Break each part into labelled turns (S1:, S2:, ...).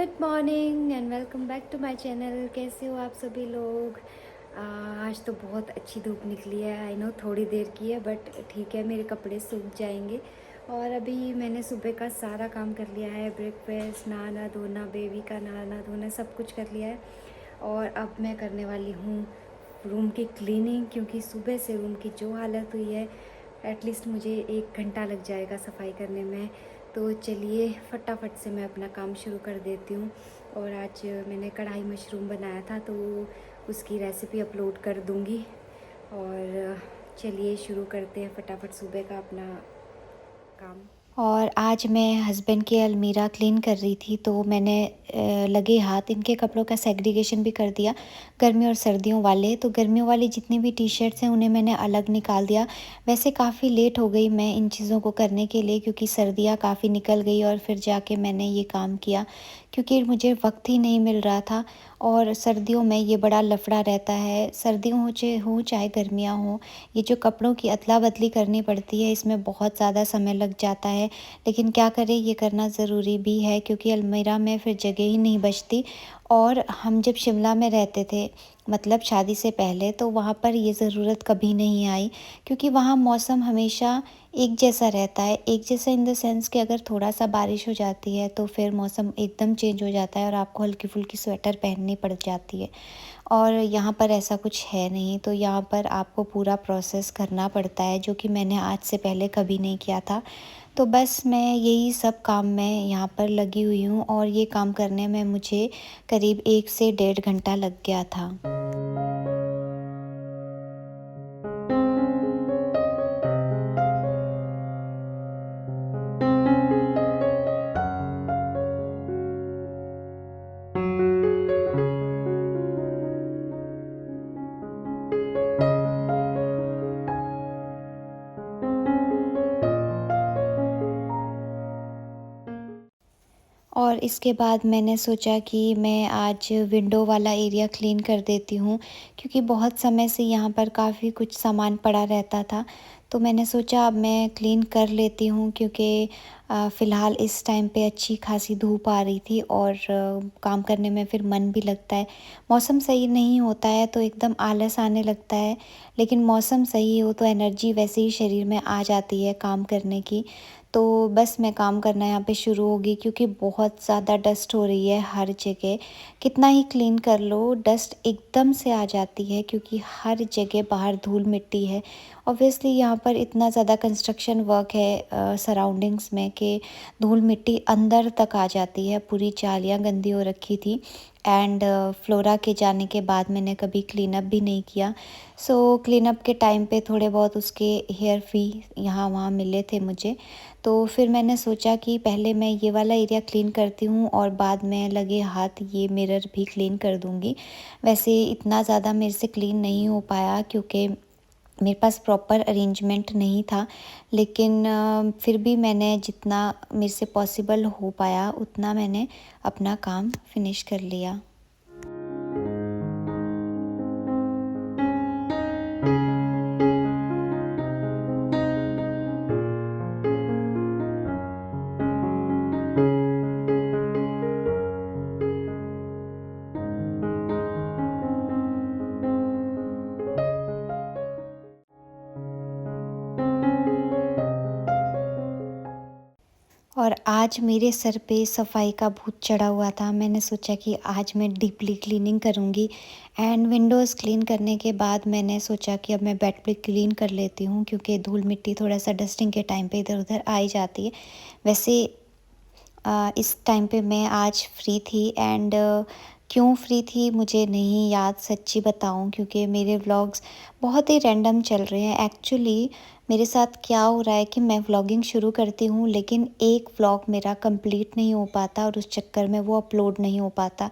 S1: Good morning and welcome back to my channel. कैसे हो आप सभी लोग। आज तो बहुत अच्छी धूप निकली है। आई नो थोड़ी देर की है बट ठीक है, मेरे कपड़े सूख जाएंगे। और अभी मैंने सुबह का सारा काम कर लिया है, ब्रेकफास्ट, नहाना धोना, बेबी का नहाना धोना सब कुछ कर लिया है। और अब मैं करने वाली हूँ रूम की क्लीनिंग, क्योंकि सुबह से रूम की जो हालत हुई है एटलीस्ट मुझे 1 घंटा लग जाएगा सफाई करने में। तो चलिए फटाफट से मैं अपना काम शुरू कर देती हूँ। और आज मैंने कढ़ाई मशरूम बनाया था तो उसकी रेसिपी अपलोड कर दूँगी। और चलिए शुरू करते हैं फटाफट सुबह का अपना काम। और आज मैं हस्बैंड की अलमीरा क्लीन कर रही थी तो मैंने लगे हाथ इनके कपड़ों का सेग्रीगेशन भी कर दिया, गर्मी और सर्दियों वाले। तो गर्मियों वाली जितनी भी टी शर्ट्स हैं उन्हें मैंने अलग निकाल दिया। वैसे काफ़ी लेट हो गई मैं इन चीज़ों को करने के लिए, क्योंकि सर्दियाँ काफ़ी निकल गई और फिर जाके मैंने ये काम किया, क्योंकि मुझे वक्त ही नहीं मिल रहा था। और सर्दियों में ये बड़ा लफड़ा रहता है, सर्दियों हो चाहे गर्मियाँ हो, ये जो कपड़ों की अदला बदली करनी पड़ती है इसमें बहुत ज़्यादा समय लग जाता है। लेकिन क्या करें, ये करना ज़रूरी भी है क्योंकि अलमीरा में फिर जगह ही नहीं बचती। और हम जब शिमला में रहते थे, मतलब शादी से पहले, तो वहाँ पर ये ज़रूरत कभी नहीं आई, क्योंकि वहाँ मौसम हमेशा एक जैसा रहता है। एक जैसा इन द सेंस कि अगर थोड़ा सा बारिश हो जाती है तो फिर मौसम एकदम चेंज हो जाता है और आपको हल्की फुल्की स्वेटर पहननी पड़ जाती है। और यहाँ पर ऐसा कुछ है नहीं, तो यहाँ पर आपको पूरा प्रोसेस करना पड़ता है, जो कि मैंने आज से पहले कभी नहीं किया था। तो बस मैं यही सब काम में यहाँ पर लगी हुई हूँ और ये काम करने में मुझे करीब 1 से 1.5 घंटा लग गया था। और इसके बाद मैंने सोचा कि मैं आज विंडो वाला एरिया क्लीन कर देती हूँ, क्योंकि बहुत समय से यहाँ पर काफ़ी कुछ सामान पड़ा रहता था। तो मैंने सोचा अब मैं क्लीन कर लेती हूँ, क्योंकि फ़िलहाल इस टाइम पे अच्छी खासी धूप आ रही थी और काम करने में फिर मन भी लगता है। मौसम सही नहीं होता है तो एकदम आलस आने लगता है, लेकिन मौसम सही हो तो एनर्जी वैसे ही शरीर में आ जाती है काम करने की। तो बस मैं काम करना यहाँ पे शुरू होगी, क्योंकि बहुत ज़्यादा डस्ट हो रही है हर जगह। कितना ही क्लीन कर लो डस्ट एकदम से आ जाती है, क्योंकि हर जगह बाहर धूल मिट्टी है। ऑब्वियसली यहाँ पर इतना ज़्यादा कंस्ट्रक्शन वर्क है सराउंडिंग्स में कि धूल मिट्टी अंदर तक आ जाती है। पूरी चालियाँ गंदी हो रखी थी। एंड फ्लोरा के जाने के बाद मैंने कभी क्लीन अप भी नहीं किया। सो क्लीन अप के टाइम पे थोड़े बहुत उसके हेयर फी यहाँ वहाँ मिले थे मुझे। तो फिर मैंने सोचा कि पहले मैं ये वाला एरिया क्लीन करती हूँ और बाद में लगे हाथ ये मिरर भी क्लीन कर दूँगी। वैसे इतना ज़्यादा मेरे से क्लीन नहीं हो पाया, क्योंकि मेरे पास प्रॉपर अरेंजमेंट नहीं था। लेकिन फिर भी मैंने जितना मेरे से पॉसिबल हो पाया उतना मैंने अपना काम फिनिश कर लिया। और आज मेरे सर पे सफाई का भूत चढ़ा हुआ था। मैंने सोचा कि आज मैं डीपली क्लीनिंग करूँगी। एंड विंडोज़ क्लीन करने के बाद मैंने सोचा कि अब मैं बेड पे क्लीन कर लेती हूँ, क्योंकि धूल मिट्टी थोड़ा सा डस्टिंग के टाइम पे इधर उधर आ ही जाती है। वैसे इस टाइम पे मैं आज फ्री थी। एंड क्यों फ्री थी मुझे नहीं याद, सच्ची बताऊं, क्योंकि मेरे व्लॉग्स बहुत ही रैंडम चल रहे हैं। एक्चुअली मेरे साथ क्या हो रहा है कि मैं व्लॉगिंग शुरू करती हूँ, लेकिन एक व्लॉग मेरा कंप्लीट नहीं हो पाता और उस चक्कर में वो अपलोड नहीं हो पाता।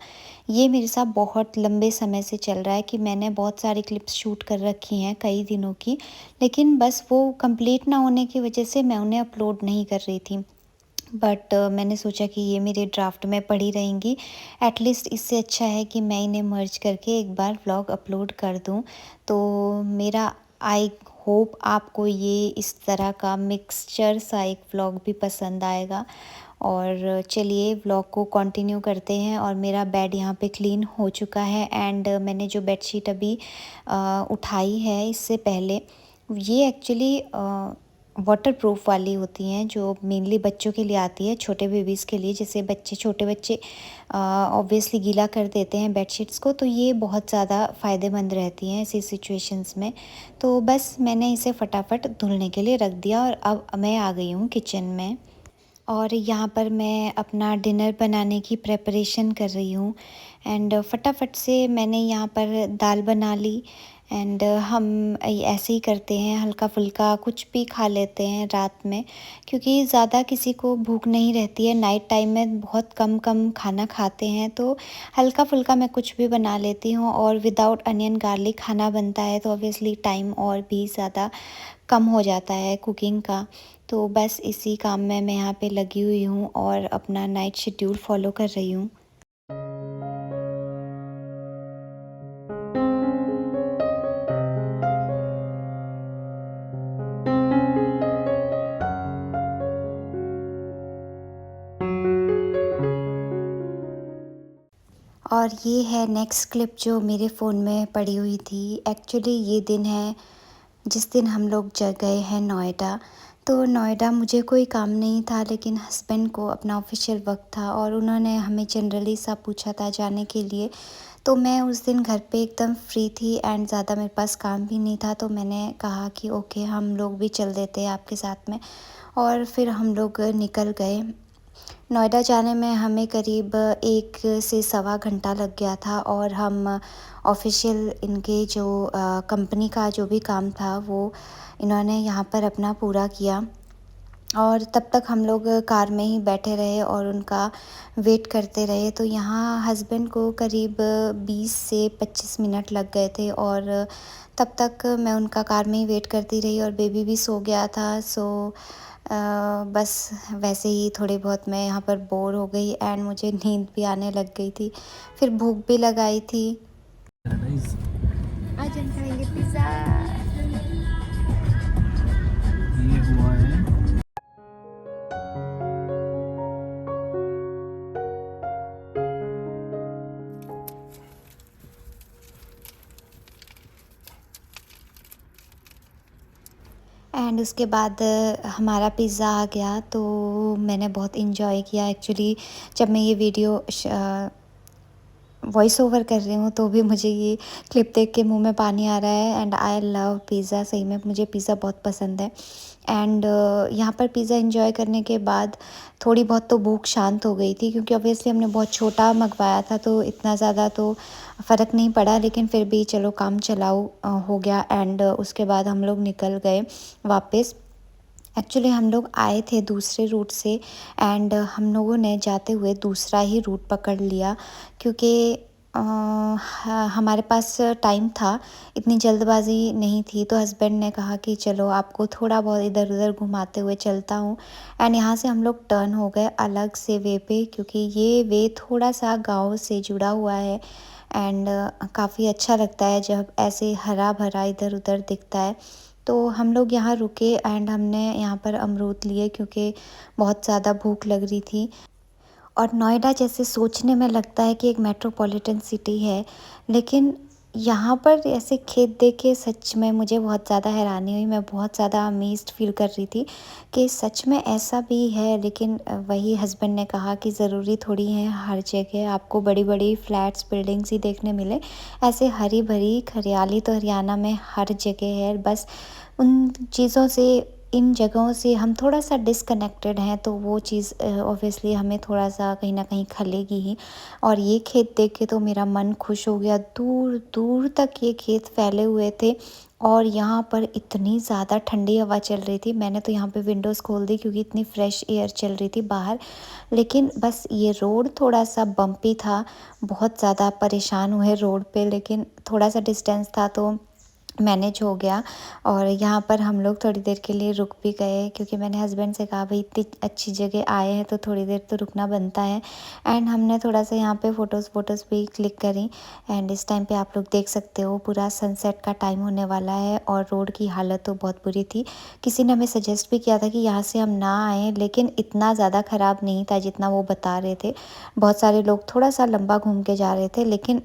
S1: ये मेरे साथ बहुत लंबे समय से चल रहा है कि मैंने बहुत सारी क्लिप्स शूट कर रखी हैं कई दिनों की, लेकिन बस वो कंप्लीट ना होने की वजह से मैं उन्हें अपलोड नहीं कर रही थी। बट मैंने सोचा कि ये मेरे ड्राफ्ट में पड़ी रहेंगी। एटलीस्ट इससे अच्छा है कि मैं इन्हें मर्ज करके एक बार व्लॉग अपलोड कर दूं। तो मेरा आई होप आपको ये इस तरह का मिक्सचर सा एक व्लॉग भी पसंद आएगा। और चलिए व्लॉग को कंटिन्यू करते हैं। और मेरा बेड यहाँ पे क्लीन हो चुका है एंड मैंने जो बेडशीट अभी उठाई है इससे पहले, ये एक्चुअली वाटर प्रूफ वाली होती हैं, जो मेनली बच्चों के लिए आती है, छोटे बेबीज़ के लिए। जैसे छोटे बच्चे ऑब्वियसली गीला कर देते हैं बेडशीट्स को, तो ये बहुत ज़्यादा फ़ायदेमंद रहती हैं ऐसी सिचुएशंस में। तो बस मैंने इसे फटाफट धुलने के लिए रख दिया और अब मैं आ गई हूँ किचन में। और यहाँ पर मैं अपना डिनर बनाने की प्रिपरेशन कर रही हूँ एंड फटाफट से मैंने यहाँ पर दाल बना ली। एंड हम ऐसे ही करते हैं, हल्का फुल्का कुछ भी खा लेते हैं रात में, क्योंकि ज़्यादा किसी को भूख नहीं रहती है। नाइट टाइम में बहुत कम कम खाना खाते हैं, तो हल्का फुल्का मैं कुछ भी बना लेती हूँ। और विदाउट अनियन गार्लिक खाना बनता है तो ऑब्वियसली टाइम और भी ज़्यादा कम हो जाता है कुकिंग का। तो बस इसी काम में मैं यहाँ पे लगी हुई हूँ और अपना नाइट शेड्यूल फॉलो कर रही हूँ। और ये है नेक्स्ट क्लिप जो मेरे फ़ोन में पड़ी हुई थी। एक्चुअली ये दिन है जिस दिन हम लोग गए हैं नोएडा। तो नोएडा मुझे कोई काम नहीं था, लेकिन हस्बैंड को अपना ऑफिशियल वर्क था और उन्होंने हमें जनरली सा पूछा था जाने के लिए। तो मैं उस दिन घर पे एकदम फ्री थी एंड ज़्यादा मेरे पास काम भी नहीं था, तो मैंने कहा कि ओके हम लोग भी चल देते हैं आपके साथ में। और फिर हम लोग निकल गए। नोएडा जाने में हमें करीब 1 से सवा घंटा लग गया था और हम ऑफ़िशियल इनके जो कंपनी का जो भी काम था वो इन्होंने यहाँ पर अपना पूरा किया। और तब तक हम लोग कार में ही बैठे रहे और उनका वेट करते रहे। तो यहाँ हस्बैंड को करीब 20 से 25 मिनट लग गए थे और तब तक मैं उनका कार में ही वेट करती रही और बेबी भी सो गया था। बस वैसे ही थोड़ी बहुत मैं यहाँ पर बोर हो गई एंड मुझे नींद भी आने लग गई थी, फिर भूख भी लगाई थी। आज हम खाएंगे पिज़्ज़ा।
S2: ये हुआ है।
S1: एंड उसके बाद हमारा पिज़्ज़ा आ गया, तो मैंने बहुत इन्जॉय किया। एक्चुअली जब मैं ये वीडियो वॉइस ओवर कर रही हूँ तो भी मुझे ये क्लिप देख के मुंह में पानी आ रहा है। एंड आई लव पिज़्ज़ा, सही में मुझे पिज़्ज़ा बहुत पसंद है। एंड यहाँ पर पिज़्ज़ा एंजॉय करने के बाद थोड़ी बहुत तो भूख शांत हो गई थी, क्योंकि ऑब्वियसली हमने बहुत छोटा मंगवाया था तो इतना ज़्यादा तो फ़र्क नहीं पड़ा, लेकिन फिर भी चलो काम चलाओ हो गया। एंड उसके बाद हम लोग निकल गए वापस। एक्चुअली हम लोग आए थे दूसरे रूट से एंड हम लोगों ने जाते हुए दूसरा ही रूट पकड़ लिया, क्योंकि हमारे पास टाइम था, इतनी जल्दबाजी नहीं थी। तो हस्बैंड ने कहा कि चलो आपको थोड़ा बहुत इधर उधर घुमाते हुए चलता हूँ। एंड यहाँ से हम लोग टर्न हो गए अलग से वे पे, क्योंकि ये वे थोड़ा सा गांव से जुड़ा हुआ है। एंड काफ़ी अच्छा लगता है जब ऐसे हरा भरा इधर उधर दिखता है। तो हम लोग यहाँ रुके एंड हमने यहाँ पर अमरूद लिए, क्योंकि बहुत ज़्यादा भूख लग रही थी। और नोएडा जैसे सोचने में लगता है कि एक मेट्रोपॉलिटन सिटी है, लेकिन यहाँ पर ऐसे खेत देख के सच में मुझे बहुत ज़्यादा हैरानी हुई। मैं बहुत ज़्यादा अमेज़्ड फील कर रही थी कि सच में ऐसा भी है। लेकिन वही हस्बैंड ने कहा कि ज़रूरी थोड़ी है हर जगह आपको बड़ी बड़ी फ्लैट्स बिल्डिंग्स ही देखने मिले, ऐसे हरी भरी हरियाली तो हरियाणा में हर जगह है। बस उन चीज़ों से, इन जगहों से हम थोड़ा सा डिसकनेक्टेड हैं, तो वो चीज़ ऑब्वियसली हमें थोड़ा सा कहीं ना कहीं खलेगी ही। और ये खेत देख के तो मेरा मन खुश हो गया। दूर दूर तक ये खेत फैले हुए थे और यहाँ पर इतनी ज़्यादा ठंडी हवा चल रही थी। मैंने तो यहाँ पे विंडोज़ खोल दी क्योंकि इतनी फ्रेश एयर चल रही थी बाहर। लेकिन बस ये रोड थोड़ा सा बम्पी था, बहुत ज़्यादा परेशान हुए रोड पे, लेकिन थोड़ा सा डिस्टेंस था तो मैनेज हो गया। और यहाँ पर हम लोग थोड़ी देर के लिए रुक भी गए, क्योंकि मैंने हस्बैंड से कहा भाई इतनी अच्छी जगह आए हैं तो थोड़ी देर तो रुकना बनता है। एंड हमने थोड़ा सा यहाँ पे फ़ोटोज़ भी क्लिक करी। एंड इस टाइम पे आप लोग देख सकते हो पूरा सनसेट का टाइम होने वाला है और रोड की हालत तो बहुत बुरी थी। किसी ने हमें सजेस्ट भी किया था कि यहाँ से हम ना आएँ, लेकिन इतना ज़्यादा ख़राब नहीं था जितना वो बता रहे थे। बहुत सारे लोग थोड़ा सा लंबा घूम के जा रहे थे, लेकिन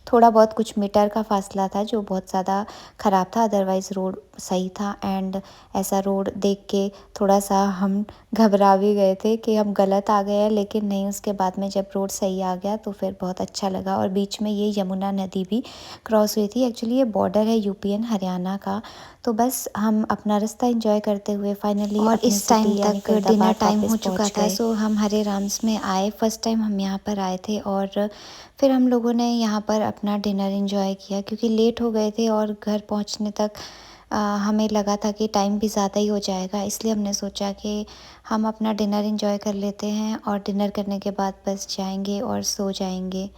S1: थोड़ा बहुत कुछ मीटर का फ़ासला था जो बहुत ज़्यादा ख़राब था, अदरवाइज़ रोड सही था। एंड ऐसा रोड देख के थोड़ा सा हम घबरा भी गए थे कि हम गलत आ गए हैं, लेकिन नहीं, उसके बाद में जब रोड सही आ गया तो फिर बहुत अच्छा लगा। और बीच में ये यमुना नदी भी क्रॉस हुई थी। एक्चुअली ये बॉर्डर है यूपी एंड हरियाणा का। तो बस हम अपना रास्ता एंजॉय करते हुए फाइनली
S2: और
S1: अपनी
S2: इस टाइम
S1: सिटी यानी
S2: तक डिनर
S1: फरीदाबाद
S2: टाइम
S1: वापस
S2: हो चुका
S1: पहुंच
S2: था।
S1: गए। सो हम हरे राम्स में आए, फर्स्ट टाइम हम यहाँ पर आए थे। और फिर हम लोगों ने यहाँ पर अपना डिनर एंजॉय किया, क्योंकि लेट हो गए थे और घर पहुँचने तक हमें लगा था कि टाइम भी ज़्यादा ही हो जाएगा। इसलिए हमने सोचा कि हम अपना डिनर एंजॉय कर लेते हैं और डिनर करने के बाद बस जाएंगे और सो जाएंगे।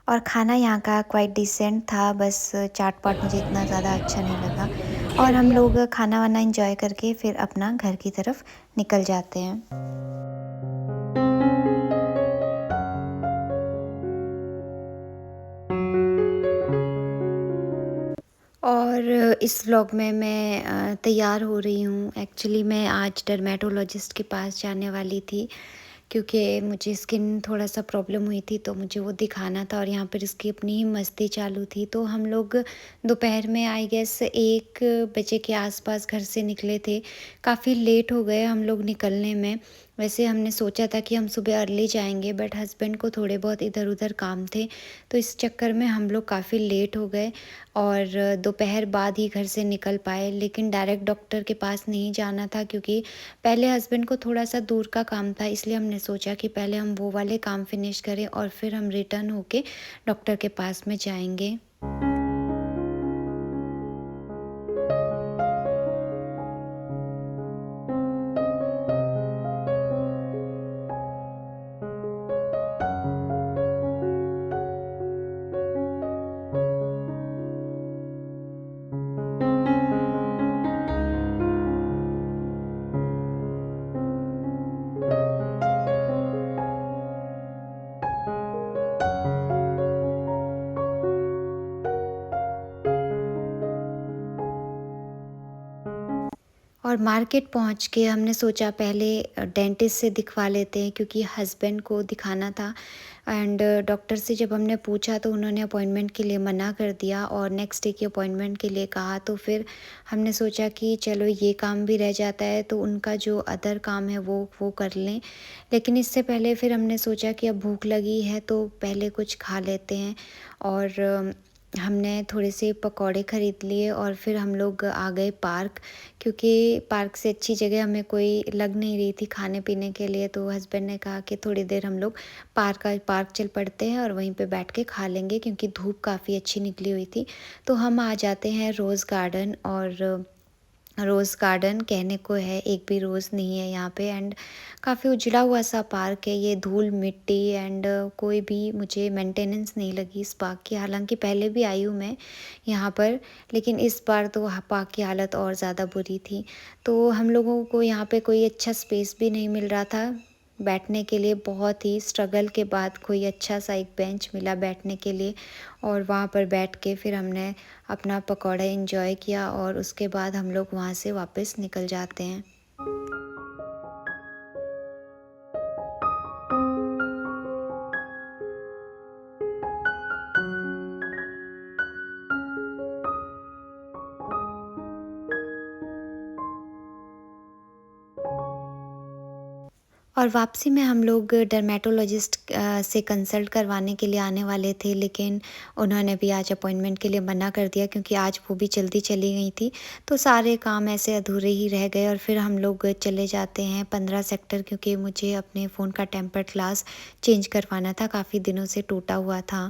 S1: और खाना यहाँ का क्वाइट डिसेंट था, बस चाट पाट मुझे इतना ज़्यादा अच्छा नहीं लगा। और हम लोग खाना वाना एंजॉय करके फिर अपना घर की तरफ निकल जाते हैं। और इस व्लॉग में मैं तैयार हो रही हूँ। एक्चुअली मैं आज डर्मेटोलॉजिस्ट के पास जाने वाली थी, क्योंकि मुझे स्किन थोड़ा सा प्रॉब्लम हुई थी तो मुझे वो दिखाना था। और यहाँ पर इसकी अपनी ही मस्ती चालू थी। तो हम लोग दोपहर में आई गेस 1 बजे के आसपास घर से निकले थे। काफ़ी लेट हो गए हम लोग निकलने में। वैसे हमने सोचा था कि हम सुबह अर्ली जाएंगे, बट हस्बैंड को थोड़े बहुत इधर उधर काम थे, तो इस चक्कर में हम लोग काफ़ी लेट हो गए और दोपहर बाद ही घर से निकल पाए। लेकिन डायरेक्ट डॉक्टर के पास नहीं जाना था, क्योंकि पहले हस्बैंड को थोड़ा सा दूर का काम था। इसलिए हमने सोचा कि पहले हम वो वाले काम फिनिश करें और फिर हम रिटर्न होके डॉक्टर के पास में जाएंगे। और मार्केट पहुंच के हमने सोचा पहले डेंटिस्ट से दिखवा लेते हैं, क्योंकि हस्बैंड को दिखाना था। एंड डॉक्टर से जब हमने पूछा तो उन्होंने अपॉइंटमेंट के लिए मना कर दिया और नेक्स्ट डे की अपॉइंटमेंट के लिए कहा। तो फिर हमने सोचा कि चलो ये काम भी रह जाता है तो उनका जो अदर काम है वो कर लें। लेकिन इससे पहले फिर हमने सोचा कि अब भूख लगी है तो पहले कुछ खा लेते हैं। और हमने थोड़े से पकौड़े ख़रीद लिए और फिर हम लोग आ गए पार्क, क्योंकि पार्क से अच्छी जगह हमें कोई लग नहीं रही थी खाने पीने के लिए। तो हस्बैंड ने कहा कि थोड़ी देर हम लोग पार्क चल पड़ते हैं और वहीं पे बैठ के खा लेंगे, क्योंकि धूप काफ़ी अच्छी निकली हुई थी। तो हम आ जाते हैं रोज़ गार्डन। और रोज़ गार्डन कहने को है, एक भी रोज़ नहीं है यहाँ पे। एंड काफ़ी उजड़ा हुआ सा पार्क है ये, धूल मिट्टी एंड कोई भी मुझे मेंटेनेंस नहीं लगी इस पार्क की। हालांकि पहले भी आई हूँ मैं यहाँ पर, लेकिन इस बार तो पार्क की हालत और ज़्यादा बुरी थी। तो हम लोगों को यहाँ पे कोई अच्छा स्पेस भी नहीं मिल रहा था बैठने के लिए। बहुत ही स्ट्रगल के बाद कोई अच्छा सा एक बेंच मिला बैठने के लिए, और वहाँ पर बैठ के फिर हमने अपना पकौड़ा एंजॉय किया और उसके बाद हम लोग वहाँ से वापस निकल जाते हैं। और वापसी में हम लोग डर्मेटोलॉजिस्ट से कंसल्ट करवाने के लिए आने वाले थे, लेकिन उन्होंने भी आज अपॉइंटमेंट के लिए मना कर दिया, क्योंकि आज वो भी जल्दी चली गई थी। तो सारे काम ऐसे अधूरे ही रह गए। और फिर हम लोग चले जाते हैं 15 सेक्टर, क्योंकि मुझे अपने फ़ोन का टेम्पर्ड ग्लास चेंज करवाना था, काफ़ी दिनों से टूटा हुआ था।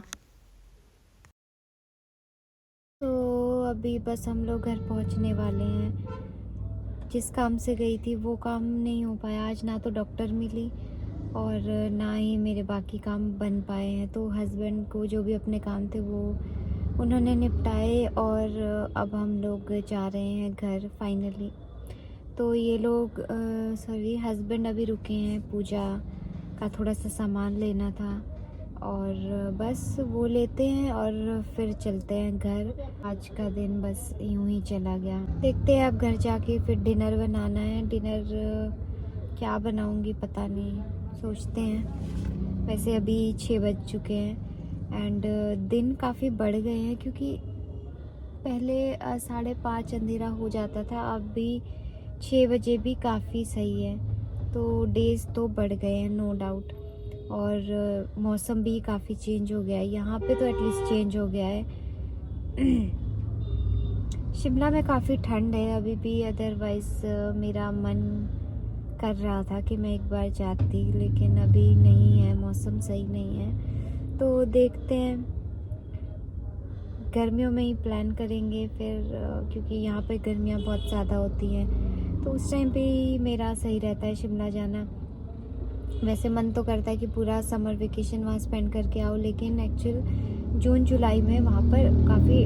S1: तो अभी बस हम लोग घर पहुंचने वाले हैं। जिस काम से गई थी वो काम नहीं हो पाया आज, ना तो डॉक्टर मिली और ना ही मेरे बाकी काम बन पाए हैं। तो हस्बैंड को जो भी अपने काम थे वो उन्होंने निपटाए और अब हम लोग जा रहे हैं घर फाइनली। तो ये लोग सॉरी हस्बैंड अभी रुके हैं, पूजा का थोड़ा सा सामान लेना था और बस वो लेते हैं और फिर चलते हैं घर। आज का दिन बस यूं ही चला गया। देखते हैं अब घर जाके फिर डिनर बनाना है। डिनर क्या बनाऊंगी पता नहीं, सोचते हैं। वैसे अभी 6 बज चुके हैं एंड दिन काफ़ी बढ़ गए हैं क्योंकि पहले 5:30 अंधेरा हो जाता था, अब भी 6 बजे भी काफ़ी सही है। तो डेज़ तो बढ़ गए हैं नो डाउट। और मौसम भी काफ़ी चेंज हो गया है, यहाँ पे तो एटलीस्ट चेंज हो गया है। शिमला में काफ़ी ठंड है अभी भी, अदरवाइज़ मेरा मन कर रहा था कि मैं एक बार जाती, लेकिन अभी नहीं है, मौसम सही नहीं है। तो देखते हैं, गर्मियों में ही प्लान करेंगे फिर क्योंकि यहाँ पे गर्मियाँ बहुत ज़्यादा होती हैं, तो उस टाइम पे ही मेरा सही रहता है शिमला जाना। वैसे मन तो करता है कि पूरा समर वेकेशन वहाँ स्पेंड करके आओ, लेकिन एक्चुअल जून जुलाई में वहाँ पर काफ़ी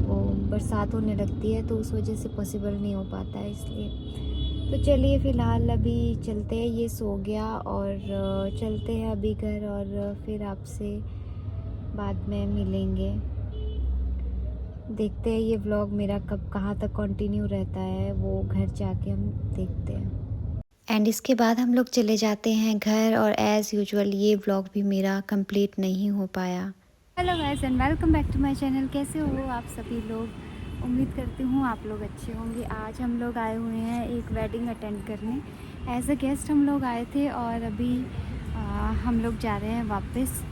S1: वो बरसात होने लगती है, तो उस वजह से पॉसिबल नहीं हो पाता है, इसलिए। तो चलिए फ़िलहाल अभी चलते हैं, ये सो गया और चलते हैं अभी घर और फिर आपसे बाद में मिलेंगे। देखते हैं ये व्लॉग मेरा कब कहाँ तक कंटिन्यू रहता है, वो घर जाके हम देखते हैं। एंड इसके बाद हम लोग चले जाते हैं घर और एज़ यूजुअल ये व्लॉग भी मेरा कंप्लीट नहीं हो पाया। Hello guys and welcome back to my channel. कैसे हो आप सभी लोग? उम्मीद करती हूँ आप लोग अच्छे होंगे। आज हम लोग आए हुए हैं एक वेडिंग अटेंड करने, एज अ गेस्ट हम लोग आए थे और अभी हम लोग जा रहे हैं वापस।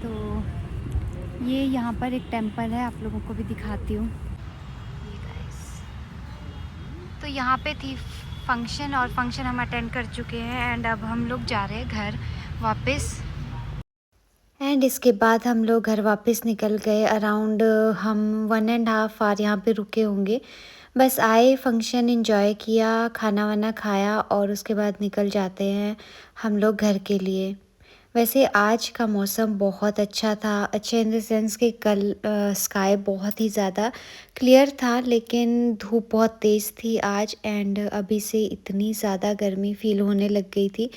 S1: तो ये यहाँ पर एक टेंपल है, आप लोगों को भी दिखाती हूँ। ये गाइस, तो यहाँ पे थी फंक्शन और फंक्शन हम अटेंड कर चुके हैं एंड अब हम लोग जा रहे हैं घर वापस। एंड इसके बाद हम लोग घर वापस निकल गए। अराउंड हम 1.5 आवर यहाँ पे रुके होंगे। बस आए, फंक्शन एंजॉय किया, खाना वाना खाया और उसके बाद निकल जाते हैं हम लोग घर के लिए। वैसे आज का मौसम बहुत अच्छा था, अच्छा इन द सेंस कि कल स्काई बहुत ही ज़्यादा क्लियर था, लेकिन धूप बहुत तेज़ थी आज एंड अभी से इतनी ज़्यादा गर्मी फ़ील होने लग गई थी।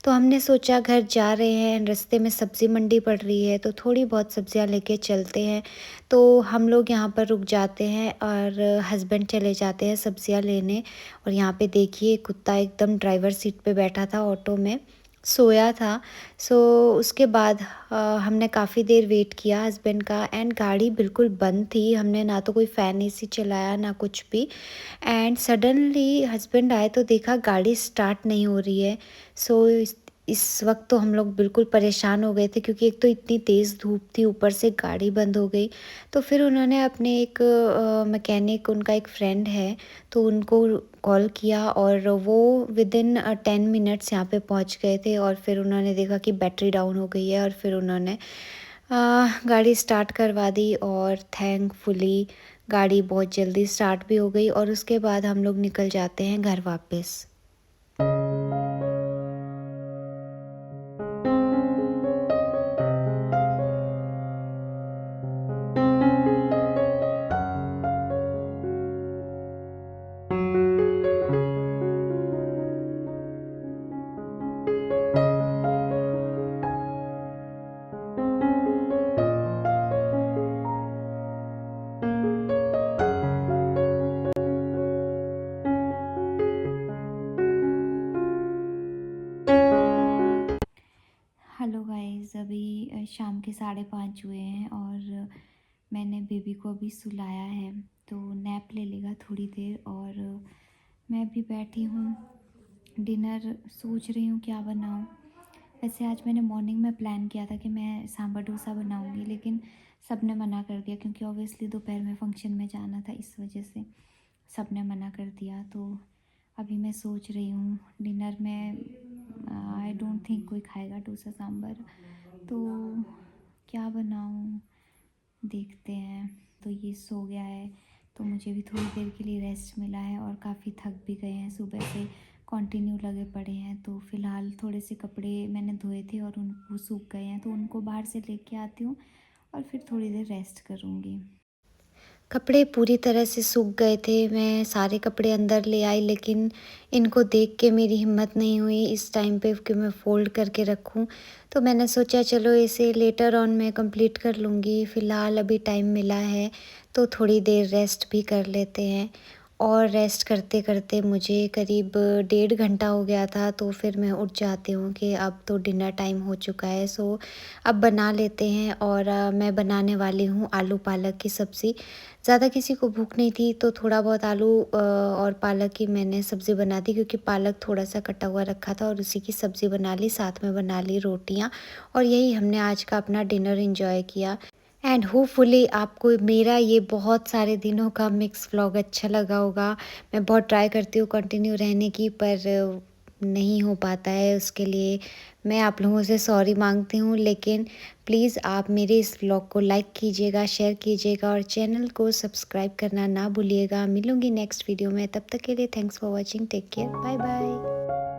S1: तो हमने सोचा घर जा रहे हैं एंड रास्ते में सब्ज़ी मंडी पड़ रही है, तो थोड़ी बहुत सब्ज़ियाँ लेके चलते हैं। तो हम लोग यहाँ पर रुक जाते हैं और हस्बैंड चले जाते हैं सब्ज़ियाँ लेने। और यहाँ पे देखिए कुत्ता एकदम ड्राइवर सीट पे बैठा था, ऑटो में सोया था। सो उसके बाद हमने काफ़ी देर वेट किया हस्बैंड का एंड गाड़ी बिल्कुल बंद थी। हमने ना तो कोई फ़ैन एसी चलाया ना कुछ भी, एंड सडनली हस्बैंड आए तो देखा गाड़ी स्टार्ट नहीं हो रही है। सो इस वक्त तो हम लोग बिल्कुल परेशान हो गए थे क्योंकि एक तो इतनी तेज़ धूप थी, ऊपर से गाड़ी बंद हो गई। तो फिर उन्होंने अपने एक मैकेनिक, उनका एक फ्रेंड है, तो उनको कॉल किया और वो विदिन 10 मिनट्स यहाँ पे पहुँच गए थे। और फिर उन्होंने देखा कि बैटरी डाउन हो गई है और फिर उन्होंने गाड़ी स्टार्ट करवा दी और थैंकफुली गाड़ी बहुत जल्दी स्टार्ट भी हो गई। और उसके बाद हम लोग निकल जाते हैं घर वापस। हेलो गाइस, अभी शाम के 5:30 हुए हैं और मैंने बेबी को अभी सुलाया है, तो नैप ले लेगा थोड़ी देर। और मैं भी बैठी हूँ, डिनर सोच रही हूँ क्या बनाऊँ। वैसे आज मैंने मॉर्निंग में प्लान किया था कि मैं सांभर डोसा बनाऊँगी, लेकिन सब ने मना कर दिया क्योंकि ऑब्वियसली दोपहर में फ़ंक्शन में जाना था, इस वजह से सब ने मना कर दिया। तो अभी मैं सोच रही हूँ डिनर में आई डोंट थिंक कोई खाएगा डोसा सांभर, तो क्या बनाऊँ देखते हैं। तो ये सो गया है, तो मुझे भी थोड़ी देर के लिए रेस्ट मिला है और काफ़ी थक भी गए हैं, सुबह से कंटिन्यू लगे पड़े हैं। तो फ़िलहाल थोड़े से कपड़े मैंने धोए थे और उनको सूख गए हैं, तो उनको बाहर से लेके आती हूँ और फिर थोड़ी देर रेस्ट करूँगी। कपड़े पूरी तरह से सूख गए थे, मैं सारे कपड़े अंदर ले आई, लेकिन इनको देख के मेरी हिम्मत नहीं हुई इस टाइम पे कि मैं फ़ोल्ड करके रखूं। तो मैंने सोचा चलो इसे लेटर ऑन मैं कंप्लीट कर लूँगी, फ़िलहाल अभी टाइम मिला है तो थोड़ी देर रेस्ट भी कर लेते हैं। और रेस्ट करते करते मुझे करीब 1.5 घंटा हो गया था, तो फिर मैं उठ जाती हूँ कि अब तो डिनर टाइम हो चुका है, सो अब बना लेते हैं। और मैं बनाने वाली हूँ आलू पालक की सब्ज़ी। ज़्यादा किसी को भूख नहीं थी तो थोड़ा बहुत आलू और पालक की मैंने सब्ज़ी बना दी, क्योंकि पालक थोड़ा सा कटा हुआ रखा था और उसी की सब्ज़ी बना ली, साथ में बना ली रोटियाँ। और यही हमने आज का अपना डिनर एंजॉय किया। एंड होपफुली आपको मेरा ये बहुत सारे दिनों का मिक्स व्लॉग अच्छा लगा होगा। मैं बहुत ट्राई करती हूँ कंटिन्यू रहने की, पर नहीं हो पाता है। उसके लिए मैं आप लोगों से सॉरी मांगती हूँ, लेकिन प्लीज़ आप मेरे इस व्लॉग को लाइक कीजिएगा, शेयर कीजिएगा और चैनल को सब्सक्राइब करना ना भूलिएगा। मिलूँगी नेक्स्ट वीडियो में, तब तक के लिए thanks for watching, take care, bye bye.